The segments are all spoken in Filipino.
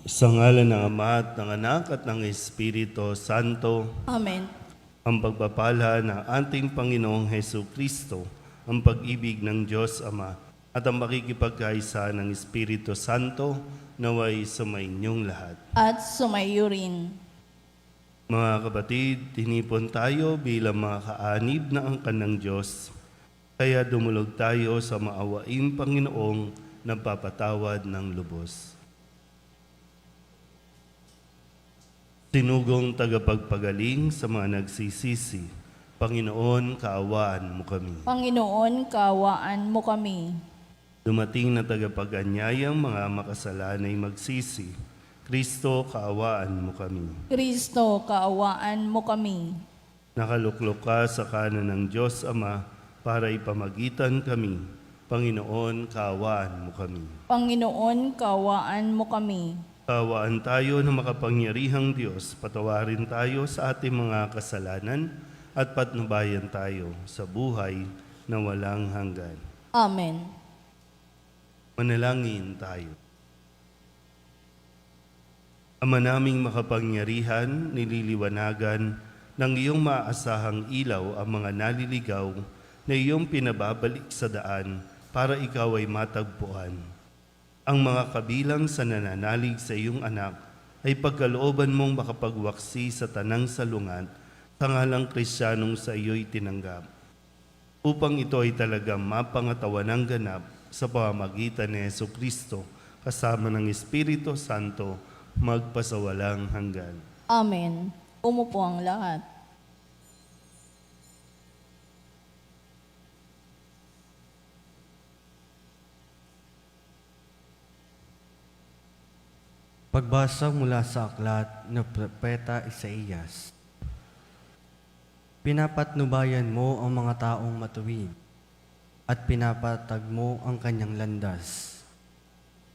Sa ngalan ng Ama at ng Anak at ng Espiritu Santo, Amen. ang pagpapala ng ating Panginoong Hesu Kristo, ang pag-ibig ng Diyos Ama, at ang makikipagkaisa ng Espiritu Santo naway sumainyong lahat. At sumayo rin. Mga kapatid, tinipon tayo bilang mga kaanib na angkan ng Diyos, kaya dumulog tayo sa maawaing Panginoong nagpapatawad ng lubos. Sinugong tagapagpagaling sa mga nagsisisi, Panginoon, kaawaan mo kami. Panginoon, kaawaan mo kami. Dumating na tagapag-anyayang mga makasalanay magsisi, Kristo, kaawaan mo kami. Kristo, kaawaan mo kami. Nakaluklok ka sa kanan ng Diyos Ama para ipamagitan kami, Panginoon, kaawaan mo kami. Panginoon, kaawaan mo kami. Kaawaan tayo ng makapangyarihang Diyos, patawarin tayo sa ating mga kasalanan at patnubayan tayo sa buhay na walang hanggan. Amen. Manalangin tayo. Ama naming makapangyarihan, nililiwanagan ng iyong maaasahang ilaw ang mga naliligaw na iyong pinababalik sa daan para ikaw ay matagpuan. Ang mga kabilang sa nananalig sa iyong anak ay pagkalooban mong makapagwaksi sa tanang salungat sa ngalang Kristiyanong sa iyo'y tinanggap. Upang ito ay talagang mapangatawan ng ganap sa pamamagitan ni Hesu Kristo kasama ng Espiritu Santo magpasawalang hanggan. Amen. Umupo ang lahat. Pagbasa mula sa aklat ng Propeta Isaías. Pinapatnubayan mo ang mga taong matuwid at pinapatag mo ang kanyang landas.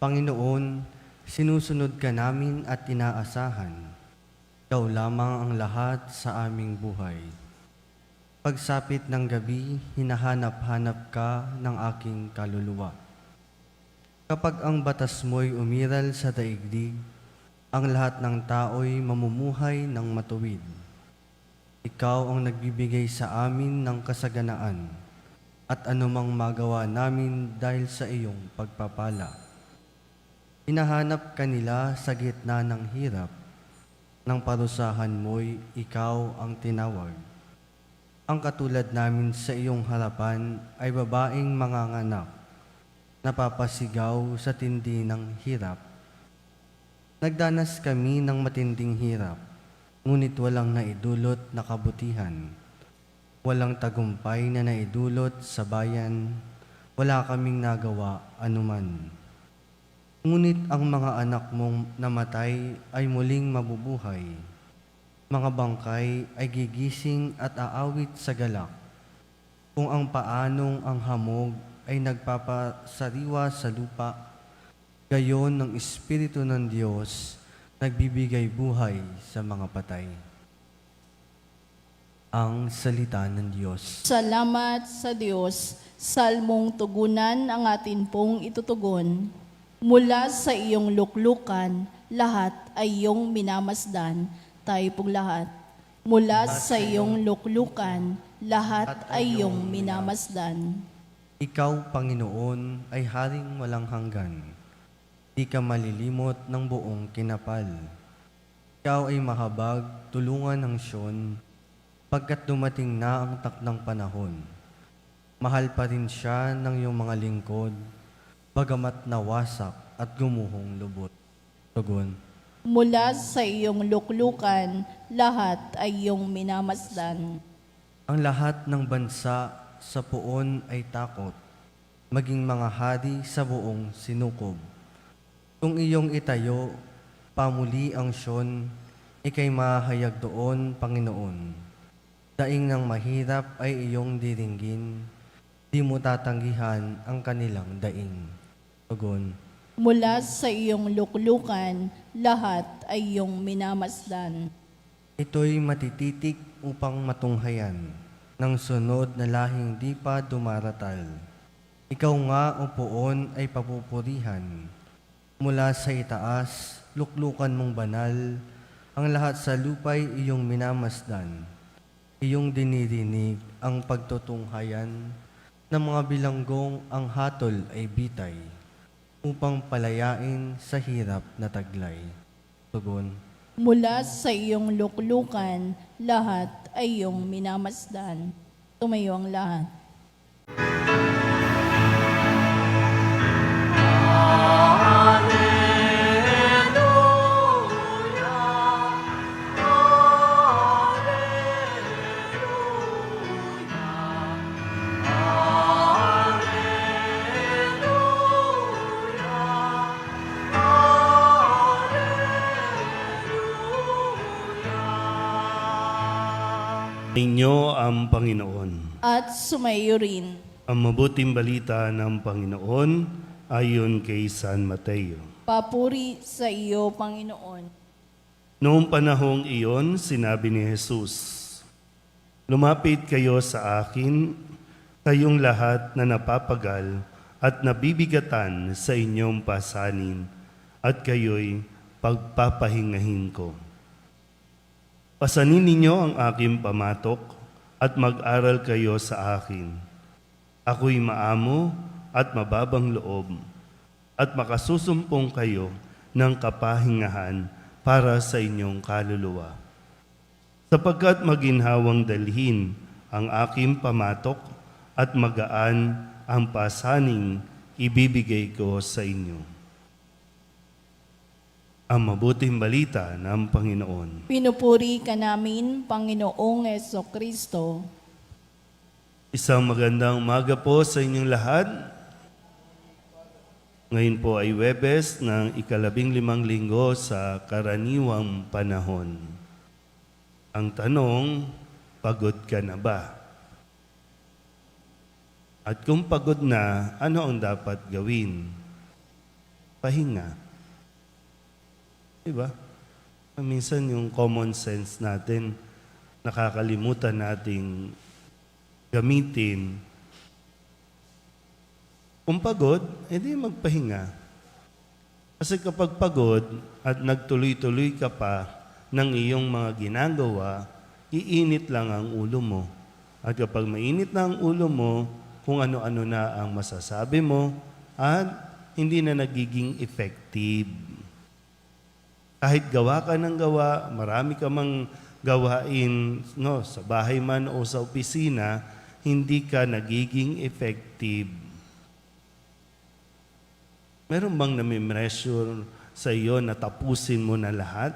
Panginoon, sinusunod ka namin at inaasahan. Ikaw lamang ang lahat sa aming buhay. Pagsapit ng gabi, hinahanap-hanap ka ng aking kaluluwa. Kapag ang batas mo'y umiral sa daigdig, ang lahat ng tao'y mamumuhay ng matuwid. Ikaw ang nagbibigay sa amin ng kasaganaan at anumang magawa namin dahil sa iyong pagpapala. Hinahanap ka nila sa gitna ng hirap, ng parusahan mo'y ikaw ang tinawag. Ang katulad namin sa iyong harapan ay babaeng manganganak, napapasigaw sa tindi ng hirap. Nagdanas kami ng matinding hirap, ngunit walang naidulot na kabutihan. Walang tagumpay na naidulot sa bayan, wala kaming nagawa anuman. Ngunit ang mga anak mong namatay ay muling mabubuhay. Mga bangkay ay gigising at aawit sa galak. Kung ang paanong ang hamog ay nagpapasariwa sa lupa, gayon ng Espiritu ng Diyos nagbibigay buhay sa mga patay. Ang salita ng Diyos. Salamat sa Diyos. Salmong tugunan ang atin pong itutugon. Mula sa iyong luklukan, lahat ay iyong minamasdan. Tayo pong lahat. Mula sa iyong luklukan, lahat ay iyong minamasdan. Ikaw, Panginoon, ay haring walang hanggan. Di ka malilimot ng buong kinapal. Ikaw ay mahabag, tulungan ng Siyon, pagkat dumating na ang takdang panahon. Mahal pa rin siya ng iyong mga lingkod, bagamat nawasak at gumuhong lubot. Tugon. Mula sa iyong luklukan, lahat ay iyong minamasdan. Ang lahat ng bansa sa puon ay takot, maging mga hari sa buong sinukob. Kung iyong itayo, pamuli ang Siyon, ikay mahayag doon, Panginoon. Daing ng mahirap ay iyong diringgin, di mo tatanggihan ang kanilang daing. Tugon. Mula sa iyong luklukan, lahat ay iyong minamasdan. Ito'y matititik upang matunghayan ng sunod na lahing di pa dumaratal. Ikaw nga, o poon, ay papupurihan. Mula sa itaas, luklukan mong banal, ang lahat sa lupa'y iyong minamasdan. Iyong dinirinig ang pagtutunghayan ng mga bilanggong ang hatol ay bitay, upang palayain sa hirap na taglay. Tugon, Mula sa iyong luklukan, lahat ay iyong minamasdan. Tumayo ang lahat. Inyo ang Panginoon. At sumayo rin. Ang mabuting balita ng Panginoon ayon kay San Mateo. Papuri sa iyo, Panginoon. Noong panahong iyon, sinabi ni Jesus, "Lumapit kayo sa akin, kayong lahat na napapagal at nabibigatan sa inyong pasanin, at kayo'y pagpapahingahin ko. Pasanin ninyo ang aking pamatok at mag-aral kayo sa akin. Ako'y maamo at mababang loob, at makasusumpong kayo ng kapahingahan para sa inyong kaluluwa. Sapagkat maginhawang dalhin ang aking pamatok at magaan ang pasaning ibibigay ko sa inyo." Ang mabuting balita ng Panginoon. Pinupuri ka namin, Panginoong Jesucristo. Isang magandang umaga po sa inyong lahat. Ngayon po ay Huwebes ng 15 linggo sa karaniwang panahon. Ang tanong, pagod ka na ba? At kung pagod na, ano ang dapat gawin? Pahinga. Diba? Minsan yung common sense natin, nakakalimutan nating gamitin. Kung pagod, edi magpahinga. Kasi kapag pagod at nagtuloy-tuloy ka pa ng iyong mga ginagawa, iinit lang ang ulo mo. At kapag mainit na ang ulo mo, kung ano-ano na ang masasabi mo, at hindi na nagiging effective. Kahit gawa ka ng gawa, marami ka mang gawain sa bahay man o sa opisina, hindi ka nagiging effective. Meron bang nami-pressure sa iyo na tapusin mo na lahat?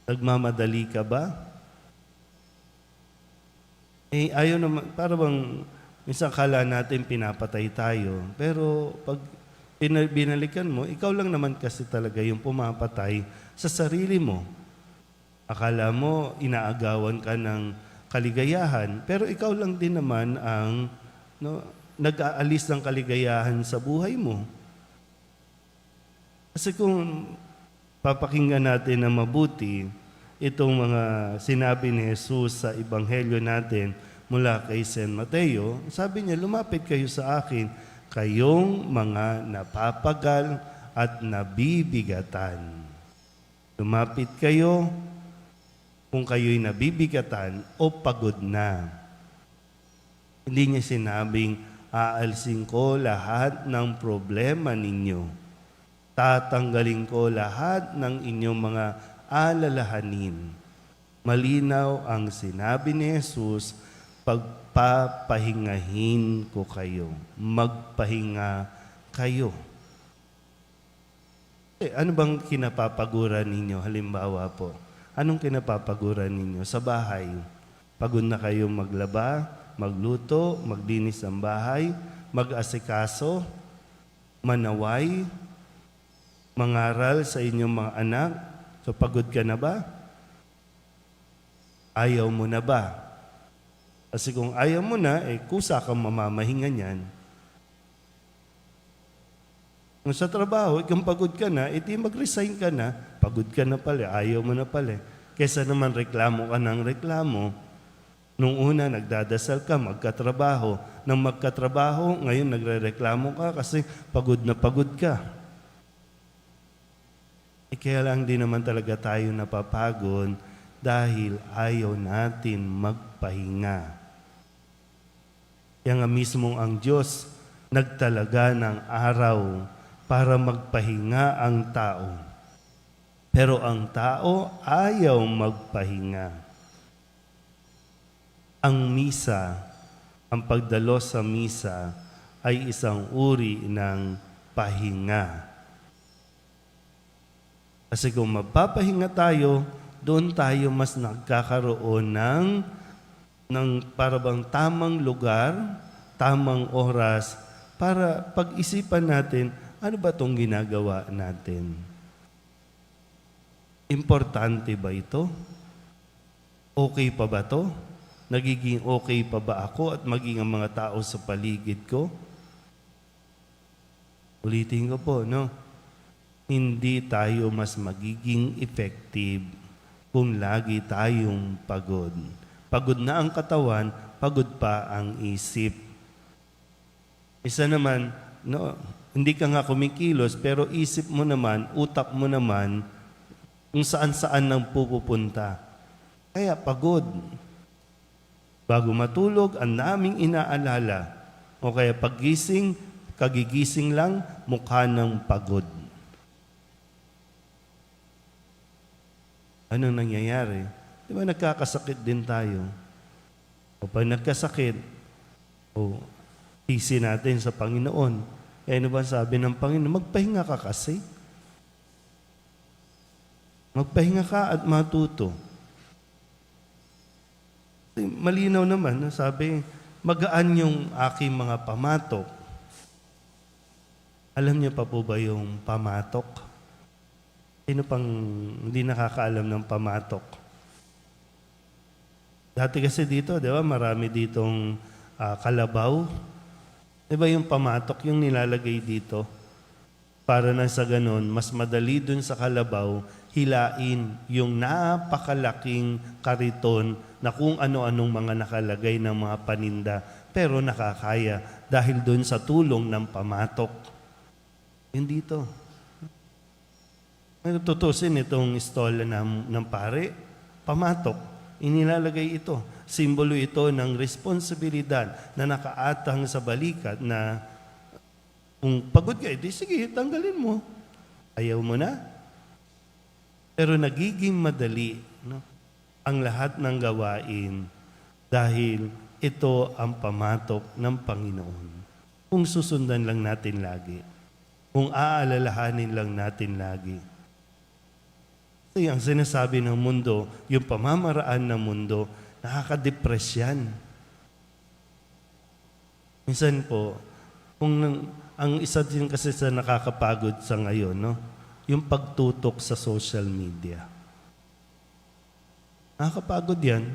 Nagmamadali ka ba? Ayaw naman, para bang minsan kala natin pinapatay tayo, pero pag binalikan mo, ikaw lang naman kasi talaga yung pumapatay sa sarili mo. Akala mo, inaagawan ka ng kaligayahan, pero ikaw lang din naman ang nag-aalis ng kaligayahan sa buhay mo. Kasi kung papakinggan natin na mabuti, itong mga sinabi ni Jesus sa Ebanghelyo natin mula kay San Mateo, sabi niya, "Lumapit kayo sa akin, kayong mga napapagal at nabibigatan." Lumapit kayo kung kayo'y nabibigatan o pagod na. Hindi niya sinabing, "Aalsin ko lahat ng problema ninyo. Tatanggalin ko lahat ng inyong mga alalahanin." Malinaw ang sinabi ni Jesus, "Pagpapahingahin ko kayo." Magpahinga kayo. Ano bang kinapapaguran ninyo? Halimbawa po, anong kinapapaguran ninyo? Sa bahay, pagod na kayong maglaba, magluto, maglinis ng bahay, mag-asikaso, manaway, mangaral sa inyong mga anak. So pagod ka na ba? Ayaw mo na ba? Kasi kung ayaw mo na, kusa kang mamamahinga niyan. Kung sa trabaho, kung pagod ka na, mag-resign ka na, pagod ka na pala, ayaw mo na pala. Kesa naman reklamo ka ng reklamo, nung una nagdadasal ka, magkatrabaho. Nang magkatrabaho, ngayon nagre-reklamo ka kasi pagod na pagod ka. Kaya lang din naman talaga tayo napapagod dahil ayaw natin magpahinga. Kaya nga mismo ang Diyos nagtalaga ng araw para magpahinga ang tao. Pero ang tao ayaw magpahinga. Ang misa, ang pagdalos sa misa ay isang uri ng pahinga. Kasi kung magpapahinga tayo, doon tayo mas nagkakaroon ng parabang tamang lugar, tamang oras, para pag-isipan natin, ano ba itong ginagawa natin? Importante ba ito? Okay pa ba ito? Nagiging okay pa ba ako at maging ang mga tao sa paligid ko? Ulitin ko po, no? Hindi tayo mas magiging effective kung lagi tayong pagod. Pagod na ang katawan, pagod pa ang isip. Isa naman, no, hindi ka nga kumikilos, pero isip mo naman, utak mo naman, kung saan-saan nang pupupunta. Kaya pagod. Bago matulog, ang daming inaalala. O kaya paggising, kagigising lang, mukha ng pagod. Anong nangyayari? Di ba nagkakasakit din tayo? O pag nagkasakit, tisi natin sa Panginoon. Eh ano ba sabi ng Panginoon? Magpahinga ka kasi. Magpahinga ka at matuto. Malinaw naman, sabi, magaan yung aking mga pamatok. Alam niyo pa po ba yung pamatok? Sino pang hindi nakakaalam ng pamatok? Dati kasi dito, di ba, marami ditong kalabaw. Di ba yung pamatok, yung nilalagay dito? Para na sa ganon, mas madali dun sa kalabaw, hilain yung napakalaking kariton na kung ano-anong mga nakalagay ng mga paninda, pero nakakaya dahil dun sa tulong ng pamatok. Yun dito. May tutusin itong stall ng pare, pamatok. Inilalagay ito. Simbolo ito ng responsibilidad na nakaatang sa balikat na kung pagod ka, di sige, tanggalin mo. Ayaw mo na. Pero nagiging madali, no, ang lahat ng gawain dahil ito ang pamatok ng Panginoon. Kung susundan lang natin lagi. Kung aalalahanin lang natin lagi. Kasi ang sinasabi ng mundo, yung pamamaraan ng mundo, nakaka-depress yan. Minsan po, ang isa din kasi sa nakakapagod sa ngayon, no? Yung pagtutok sa social media. Nakakapagod yan.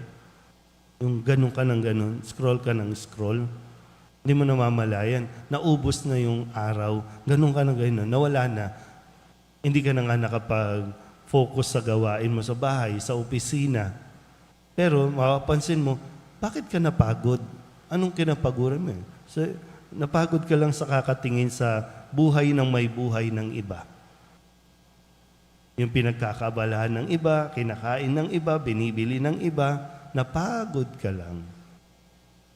Yung ganun ka ng ganun, scroll ka ng scroll. Hindi mo namamalayan. Naubos na yung araw. Ganun ka ng ganun. Nawala na. Hindi ka na nga nakapag-focus sa gawain mo sa bahay, sa opisina. Pero mapapansin mo, bakit ka napagod? Anong kinapaguran mo? So, napagod ka lang sa kakatingin sa buhay ng may buhay ng iba. Yung pinagkakabalahan ng iba, kinakain ng iba, binibili ng iba, napagod ka lang.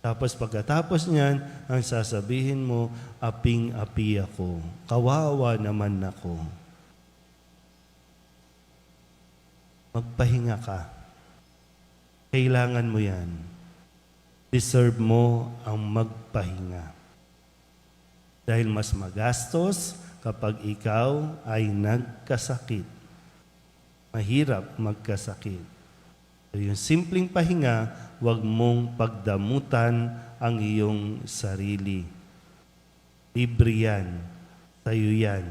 Tapos pagkatapos niyan, ang sasabihin mo, aping-api ako. Kawawa naman ako. Magpahinga ka. Kailangan mo yan. Deserve mo ang magpahinga. Dahil mas magastos kapag ikaw ay nagkasakit. Mahirap magkasakit. So, yung simpleng pahinga, huwag mong pagdamutan ang iyong sarili. Libre yan. Sa'yo yan.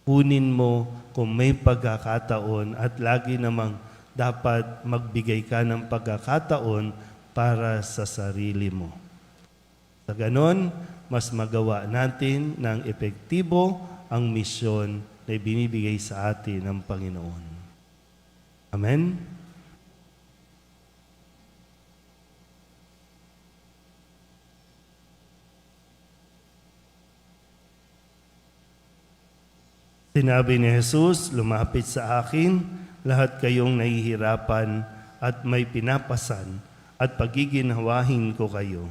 Kunin mo kung may pagkakataon at lagi namang dapat magbigay ka ng pagkakataon para sa sarili mo. Sa ganon, mas magawa natin ng epektibo ang misyon na binibigay sa atin ng Panginoon. Amen? Sinabi ni Jesus, lumapit sa akin, lahat kayong nahihirapan at may pinapasan, at pagiginhawahin ko kayo.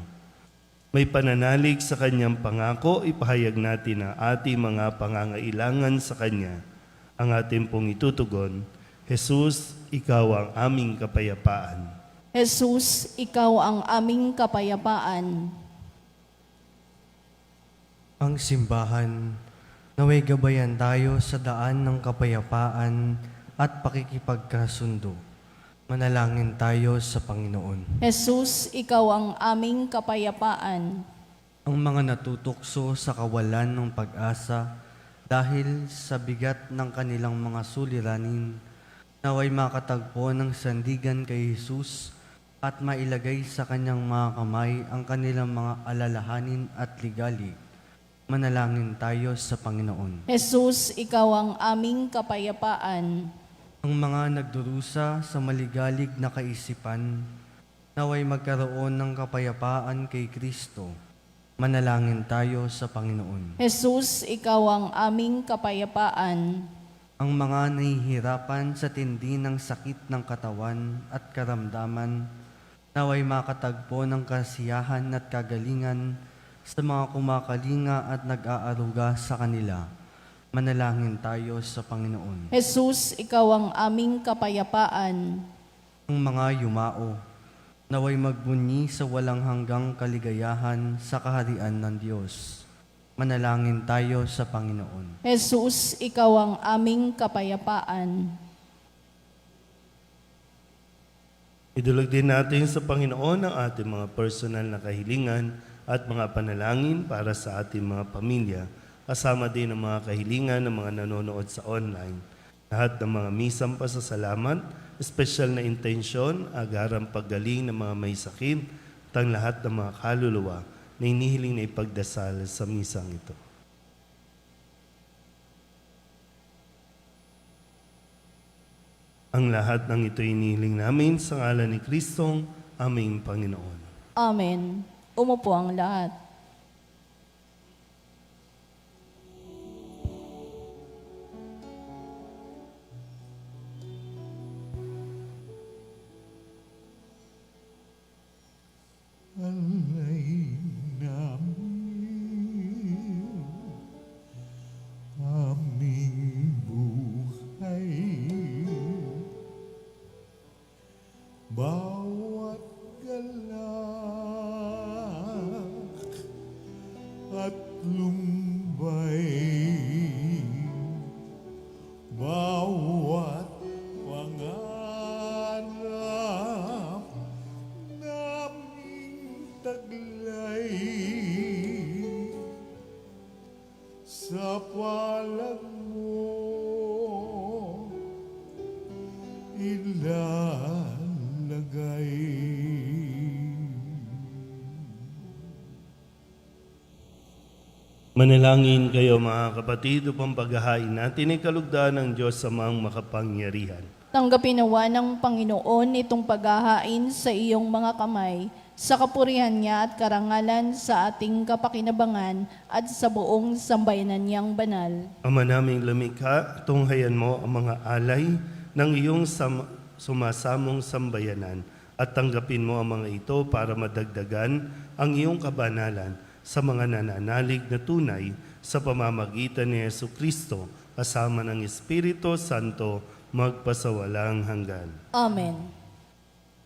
May pananalig sa kanyang pangako, ipahayag natin ang ating mga pangangailangan sa kanya. Ang ating pong itutugon, Jesus, ikaw ang aming kapayapaan. Jesus, ikaw ang aming kapayapaan. Ang simbahan, naway gabayan tayo sa daan ng kapayapaan at pakikipagkasundo. Manalangin tayo sa Panginoon. Jesus, ikaw ang aming kapayapaan. Ang mga natutokso sa kawalan ng pag-asa dahil sa bigat ng kanilang mga suliranin, naway makatagpo ng sandigan kay Jesus at mailagay sa kanyang mga kamay ang kanilang mga alalahanin at ligali. Manalangin tayo sa Panginoon. Jesus, ikaw ang aming kapayapaan. Ang mga nagdurusa sa maligalig na kaisipan, naway magkaroon ng kapayapaan kay Kristo. Manalangin tayo sa Panginoon. Jesus, ikaw ang aming kapayapaan. Ang mga nahihirapan sa tindi ng sakit ng katawan at karamdaman, naway makatagpo ng kasiyahan at kagalingan sa mga kumakalinga at nag-aaruga sa kanila. Manalangin tayo sa Panginoon. Jesus, ikaw ang aming kapayapaan. Ang mga yumao, naway magbunyi sa walang hanggang kaligayahan sa kaharian ng Diyos. Manalangin tayo sa Panginoon. Jesus, ikaw ang aming kapayapaan. Idulog din natin sa Panginoon ang ating mga personal na kahilingan at mga panalangin para sa ating mga pamilya, kasama din ang mga kahilingan ng mga nanonood sa online. Lahat ng mga misang pasasalamat, espesyal na intensyon, agarang paggaling ng mga may sakit, at ang lahat ng mga kaluluwa na inihiling na ipagdasal sa misang ito. Ang lahat ng ito inihiling namin sa ngalan ni Kristong aming Panginoon. Amen. Umupo ang lahat. Alay namin aming buhay, bawat galak at lumbay, bawat pangarap naming taglay sa palad mo ilalagay. Manalangin kayo mga kapatid upang paghahain natin ay kalugdan ng Diyos sa mga makapangyarihan. Tanggapin nawa ng Panginoon itong paghahain sa iyong mga kamay, sa kapurihan niya at karangalan sa ating kapakinabangan at sa buong sambayanan niyang banal. Ama naming lumikha, tunghayan mo ang mga alay ng iyong sumasamong sambayanan at tanggapin mo ang mga ito para madagdagan ang iyong kabanalan sa mga nananalig na tunay sa pamamagitan ni Jesucristo kasama ng Espiritu Santo magpasawalang hanggan. Amen.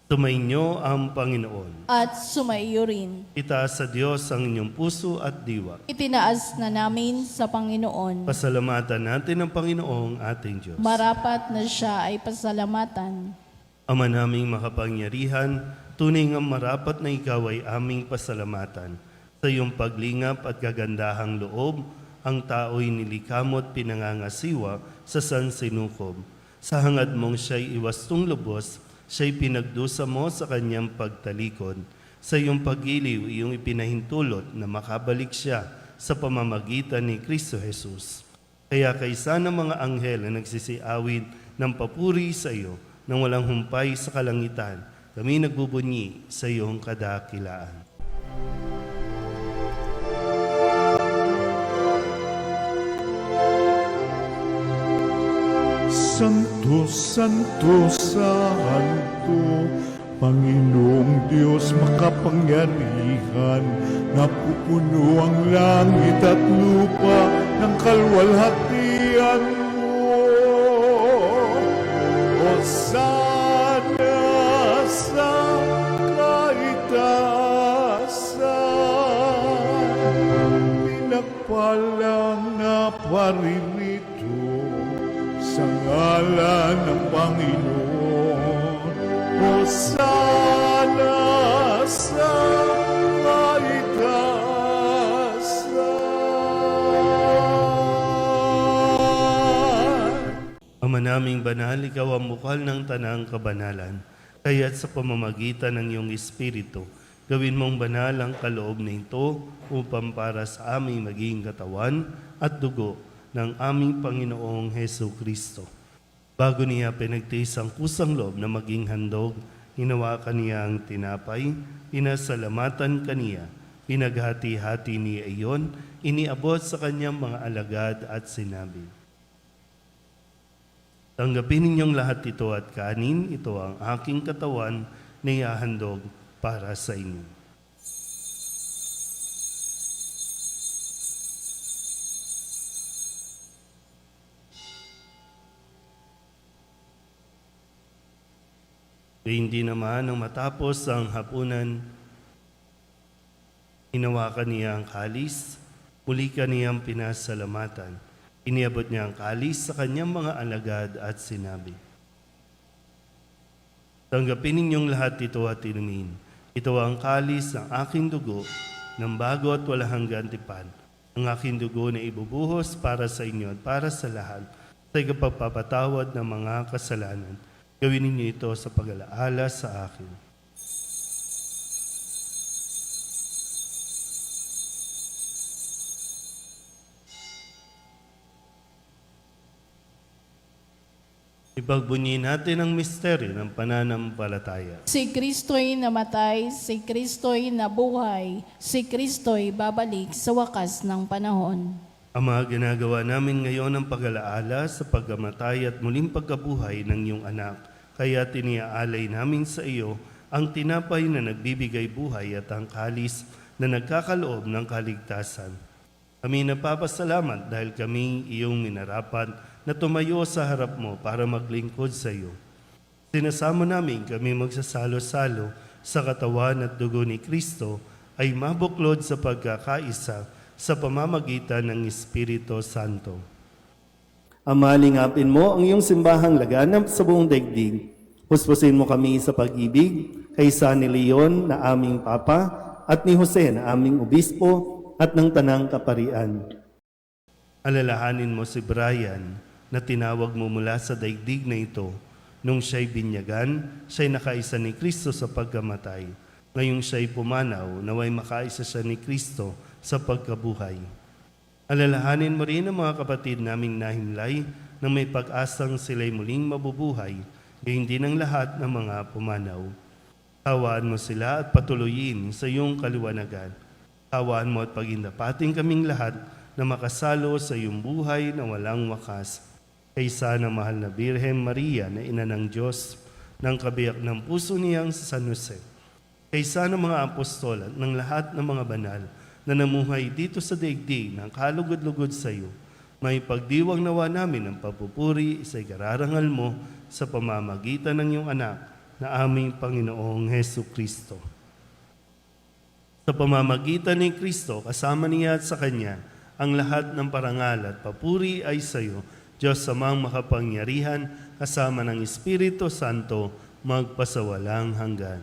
Tumainyo ang Panginoon. At sumaiyo rin. Itaas sa Diyos ang inyong puso at diwa. Itinaas na namin sa Panginoon. Pasalamatan natin ang Panginoong ating Diyos. Marapat na siya ay pasalamatan. Ama naming makapangyarihan, tunay nga marapat na ikaw ay aming pasalamatan. Sa iyong paglingap at kagandahang loob, ang tao'y nilikamot pinangangasiwa sa sansinukob. Sa hangad mong siya'y iwastong lubos, siya'y pinagdusa mo sa kanyang pagtalikod. Sa iyong pagiliw, iyong ipinahintulot na makabalik siya sa pamamagitan ni Kristo Jesus. Kaya kaysa ng mga anghel na nagsisiawit ng papuri sa iyo, nang walang humpay sa kalangitan, kami nagbubunyi sa iyong kadakilaan. Santo, Santo, Santo, Panginoong Diyos makapangyarihan, napupuno ang langit at lupa ng kalwalhatian mo. Hosana sa kaitaasan, pinagpalang na paririto sa ngalan ng Panginoon. Hosana sa kaitaasan. Ama naming banal, ikaw ang bukal ng tanang kabanalan, kaya't sa pamamagitan ng iyong Espiritu, gawin mong banal ang kaloob na ito upang para sa aming maging katawan at dugo ng aming Panginoong Hesu Kristo. Bago niya pinagtiis ang kusang loob na maging handog, hinawakan niya ang tinapay, pinasalamatan kaniya, pinaghati-hati niya iyon, iniabot sa kanyang mga alagad at sinabi, "Tanggapin ninyong lahat ito at kanin, ito ang aking katawan na ihahandog para sa inyo." Hindi naman nang matapos ang hapunan, hinawakan niya ang kalis, muli kaniyang pinasalamatan. Iniabot niya ang kalis sa kanyang mga alagad at sinabi, "Tanggapin ninyong lahat ito at inumin. Ito ang kalis ng aking dugo ng bago at walang hanggang tipan. Ang aking dugo na ibubuhos para sa inyo at para sa lahat sa ikapagpapatawad ng mga kasalanan. Gawin ninyo ito sa pag-alaala sa akin." Ipagbunyi natin ang misteryo ng pananampalataya. Si Kristo'y namatay, si Kristo'y nabuhay, si Kristo'y babalik sa wakas ng panahon. Ama, ginagawa namin ngayon ang pag-alaala sa pagkamatay at muling pagkabuhay ng iyong anak. Kaya tiniaalay namin sa iyo ang tinapay na nagbibigay buhay at ang kalis na nagkakaloob ng kaligtasan. Kami napapasalamat dahil kami iyong minarapat na tumayo sa harap mo para maglingkod sa iyo. Sinasamo namin kami magsasalo-salo sa katawan at dugo ni Kristo ay mabuklod sa pagkakaisa sa pamamagitan ng Espiritu Santo. Ama, lingapin mo ang iyong simbahang laganap sa buong daigdig. Puspusin mo kami sa pag-ibig kay San Leon na aming Papa at ni Jose na aming Obispo at ng Tanang Kaparian. Alalahanin mo si Brian na tinawag mo mula sa daigdig na ito. Nung siya'y binyagan, siya'y nakaisa ni Kristo sa pagkamatay. Ngayong siya'y pumanaw, naway makaisa siya ni Kristo sa pagkabuhay. Alalahanin mo rin ang mga kapatid naming nahimlay na may pag-asang sila'y muling mabubuhay, gayon din ang lahat ng mga pumanaw. Tawaan mo sila at patuloyin sa iyong kaliwanagan. Tawaan mo at pagindapating kaming lahat na makasalo sa iyong buhay na walang wakas. Kaysa ng mahal na Birhen Maria na ina ng Diyos, ng kabiyak ng puso niyang sa San Jose. Kaysa ng mga apostol at ng lahat ng mga banal na namuhay dito sa daigdig ng kalugod-lugod sa iyo, may pagdiwang nawa namin ang papupuri sa ikararangal mo sa pamamagitan ng iyong anak na aming Panginoong Hesu Kristo. Sa pamamagitan ni Kristo, kasama niya at sa Kanya, ang lahat ng parangal at papuri ay sa iyo, Diyos Amang makapangyarihan, kasama ng Espiritu Santo, magpasawalang hanggan.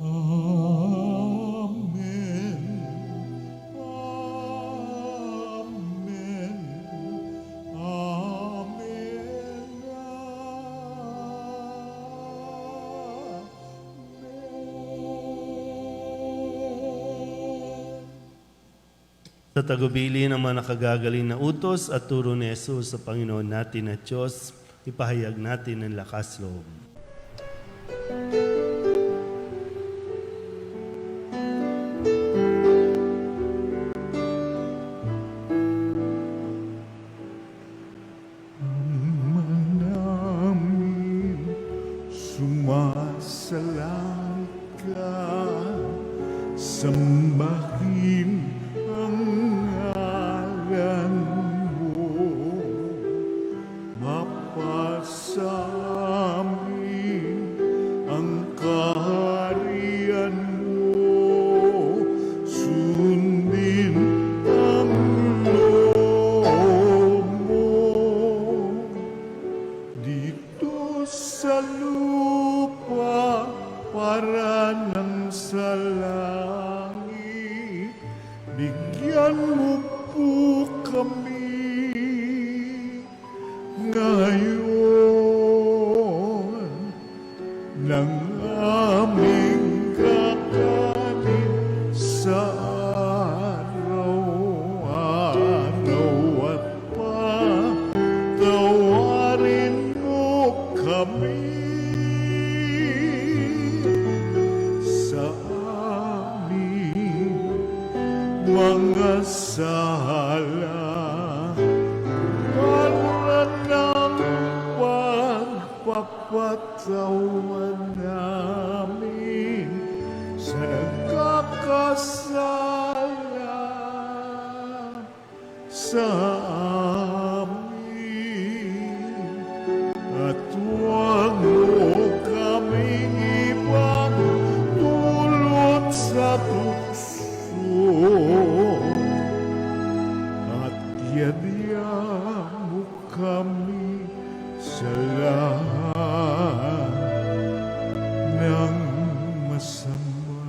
Amen. Amen. Amen. Sa tagubili ng mga nakagagaling na utos at turo ni Jesus sa Panginoon natin at Diyos, ipahayag natin ang lakas loob. sa langit ka, sambahin ang ngalan mo, mapasamin ang kaharian mo, sundin ang loob mo dito sa lupa para nang sa langit. Bigyan mo po kami ngayon ng aming kakanin sa araw-araw at patawarin mo kami sa aming mga sala para ng pagpapatawa namin sa nagkakasala sa amin. At huwag mo kaming ibang dulot sa tukso, at yadya mo kami sa lahat ng masama.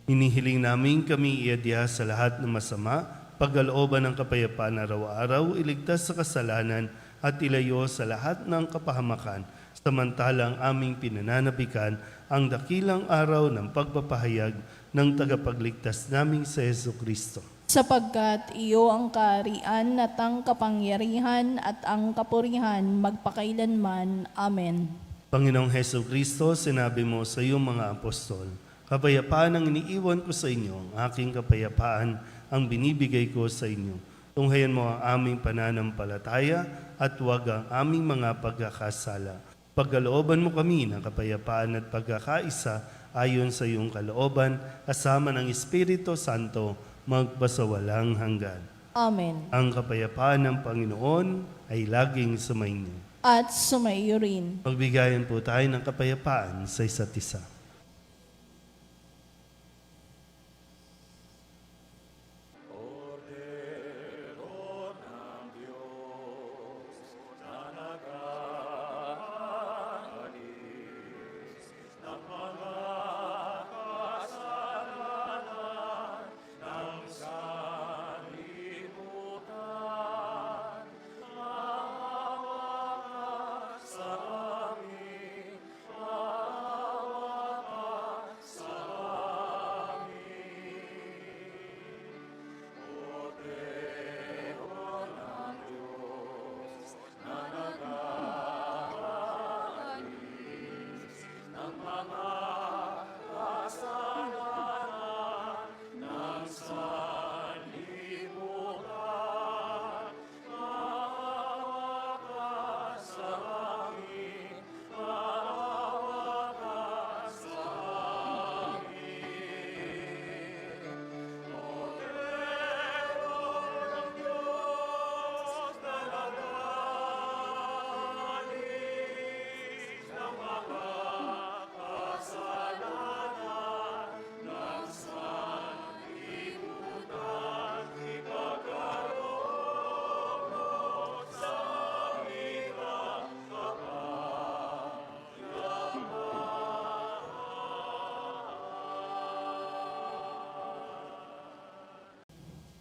Hinihiling namin kami iadya sa lahat ng masama, pagkalooban ng kapayapaan araw-araw, iligtas sa kasalanan at ilayo sa lahat ng kapahamakan, samantalang aming pinananabikan ang dakilang araw ng pagpapahayag ng tagapagligtas naming sa Jesucristo. Sapagkat iyo ang kaharian at ang kapangyarihan at ang kapurihan magpakailanman. Amen. Panginoong Heso Kristo, sinabi mo sa iyong mga apostol, kapayapaan ang iniiwan ko sa inyo, ang aking kapayapaan ang binibigay ko sa inyo. Tunghayan mo ang aming pananampalataya at huwag ang aming mga pagkakasala. Pagkalooban mo kami ng kapayapaan at pagkakaisa ayon sa iyong kalooban, kasama ng Espiritu Santo, magpasawalang hanggan. Amen. Ang kapayapaan ng Panginoon ay laging sumainyo. At sumaiyo rin. Magbigayan po tayo ng kapayapaan sa isa't isa.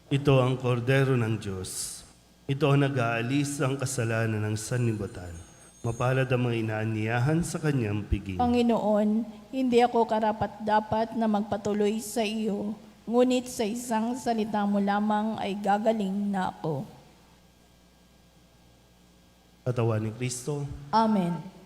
Ito ang kordero ng Diyos. Ito ang nag-aalis ang kasalanan ng sanlibutan. Mapalad ang mga inaanyayahan sa kanyang piging. Panginoon, hindi ako karapat-dapat na magpatuloy sa iyo, ngunit sa isang salita mo lamang ay gagaling na ako. Katawan ni Kristo, Amen.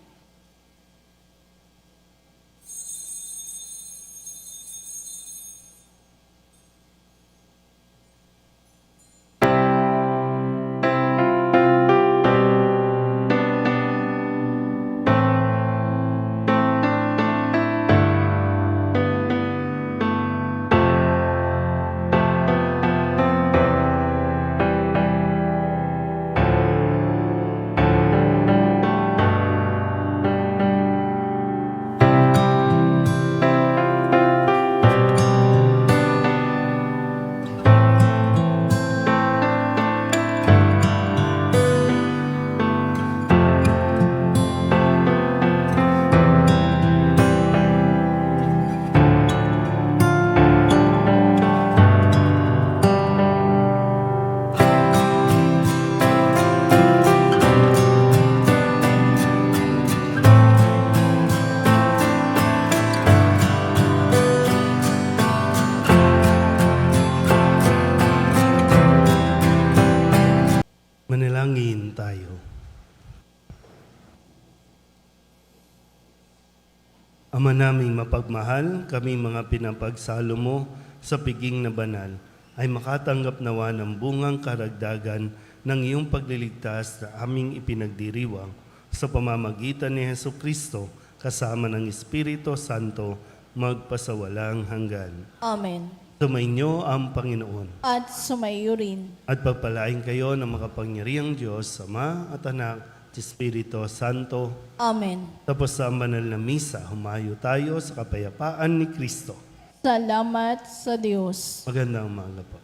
Ama naming mapagmahal, kami mga pinapagsalo mo sa piging na banal, ay makatanggap nawa ng bungang karagdagan ng iyong pagliligtas na aming ipinagdiriwang sa pamamagitan ni Hesu Kristo kasama ng Espiritu Santo magpasawalang hanggan. Amen. Sumainyo ang Panginoon At sumayo rin. at pagpalain kayo ng makapangyarihang Diyos, Ama at Anak at Espiritu Santo. Amen. Tapos sa banal na misa, humayo tayo sa kapayapaan ni Kristo. Salamat sa Diyos. Magandang umaga po.